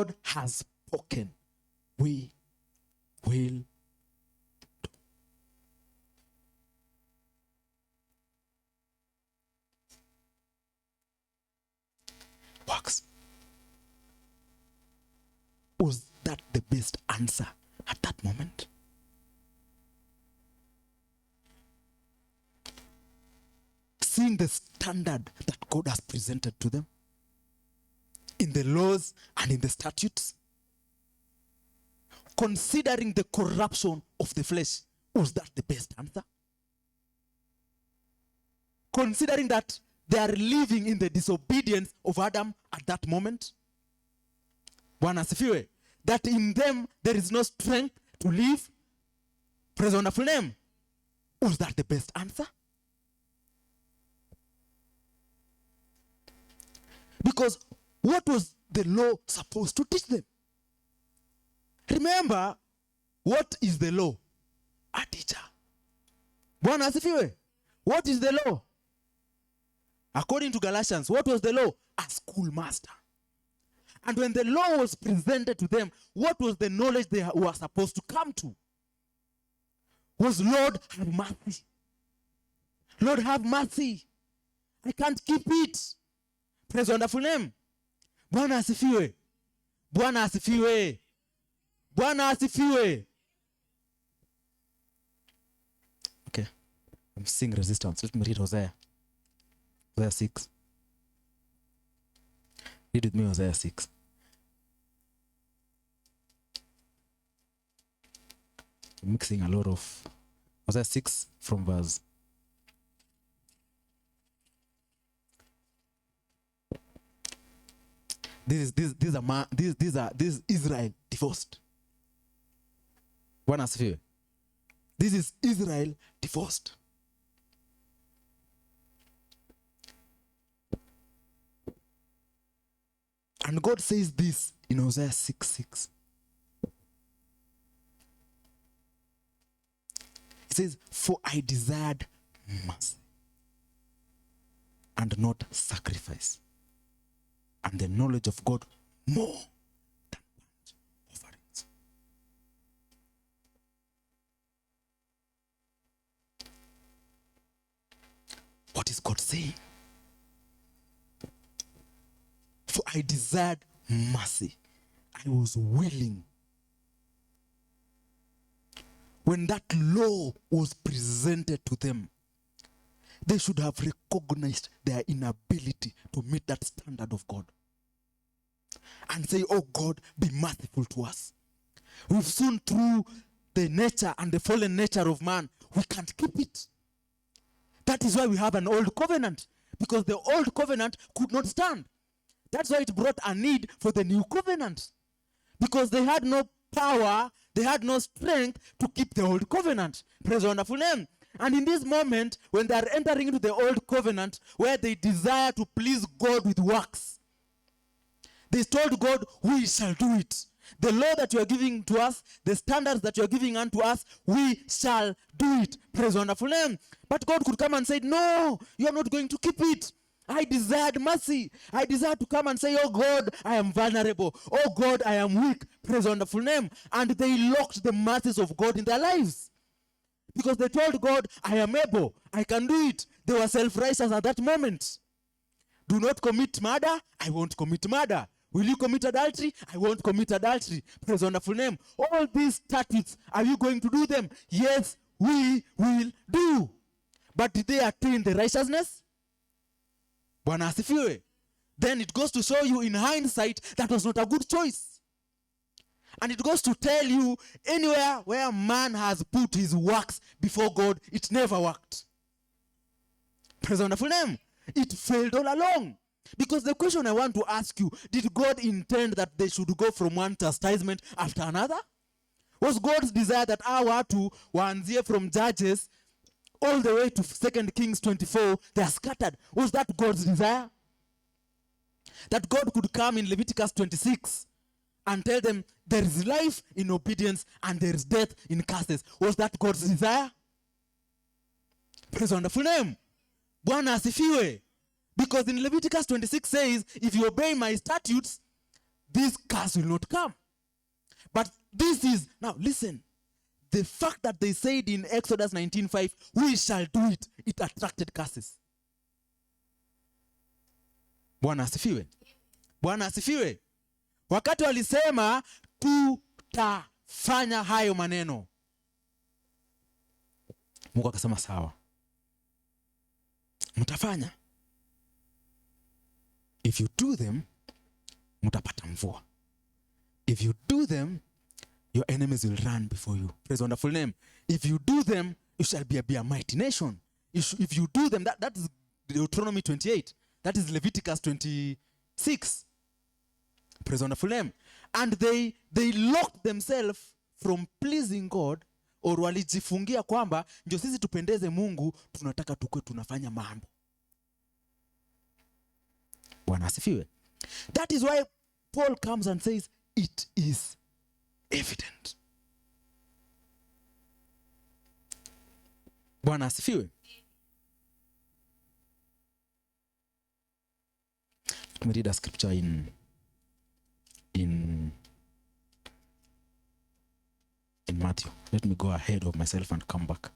God has spoken, we will do. Works. Was that the best answer at that moment? Seeing the standard that God has presented to them in the laws and in the statutes, considering the corruption of the flesh, was that the best answer? Considering that they are living in the disobedience of Adam at that moment, Bwana asifiwe, that in them there is no strength to live, praise the wonderful name, was that the best answer? Because what was the law supposed to teach them? Remember, what is the law? A teacher. Bwana asifiwe. What is the law? According to Galatians, what was the law? A schoolmaster. And when the law was presented to them, what was the knowledge they were supposed to come to? Was, Lord, have mercy. Lord, have mercy. I can't keep it. Praise the wonderful name. Bwana asifiwe. Bwana asifiwe. Bwana asifiwe. Okay. I'm seeing resistance. Let me read Hosea. Hosea 6. Read with me Hosea 6. I'm mixing a lot of Hosea 6 from verse. This is Israel divorced. Bwana asifiwe. This is Israel divorced. And God says this in Hosea 6:6. It says, for I desired mercy and not sacrifice, and the knowledge of God more than burnt offerings. What is God saying? For I desired mercy. I was willing. When that law was presented to them, they should have recognized their inability to meet that standard of God. And say, oh God, be merciful to us. We've seen through the nature and the fallen nature of man, we can't keep it. That is why we have an old covenant. Because the old covenant could not stand. That's why it brought a need for the new covenant. Because they had no power, they had no strength to keep the old covenant. Praise the wonderful name. And in this moment, when they are entering into the old covenant, where they desire to please God with works, they told God, we shall do it. The law that you are giving to us, the standards that you are giving unto us, we shall do it. Praise the wonderful name. But God could come and say, no, you are not going to keep it. I desired mercy. I desire to come and say, oh God, I am vulnerable. Oh God, I am weak. Praise the wonderful name. And they locked the mercies of God in their lives. Because they told God, I am able. I can do it. They were self-righteous at that moment. Do not commit murder. I won't commit murder. Will you commit adultery? I won't commit adultery. Praise the wonderful name. All these statutes, are you going to do them? Yes, we will do. But did they attain the righteousness? Bwana asifiwe. Then it goes to show you in hindsight that was not a good choice. And it goes to tell you anywhere where man has put his works before God, it never worked. Praise the wonderful name. It failed all along. Because the question I want to ask you, did God intend that they should go from one chastisement after another? Was God's desire that our two waanzie from Judges all the way to 2 Kings 24, they are scattered? Was that God's desire? That God could come in Leviticus 26 and tell them there is life in obedience and there is death in curses. Was that God's desire? Praise the wonderful name. Bwana asifiwe. Because in Leviticus 26 says, if you obey my statutes, this curse will not come. But this is, now listen, the fact that they said in Exodus 19:5, we shall do it, it attracted curses. Bwana asifiwe. Bwana asifiwe. Wakati walisema tutafanya hayo maneno, Mungu akasema sawa, mtafanya. If you do them, mtapata mvua. If you do them, your enemies will run before you. Praise the wonderful name. If you do them, you shall be a mighty nation. If you do them, that is Deuteronomy 28. That is Leviticus 26. Praise the wonderful name. And they locked themselves from pleasing God, or walijifungia kwamba ndio sisi tupendeze Mungu, tunataka tukue tunafanya mambo. Bwana asifiwe. That is why Paul comes and says, it is evident. Bwana asifiwe. Let me read a scripture in Matthew. Let me go ahead of myself and come back.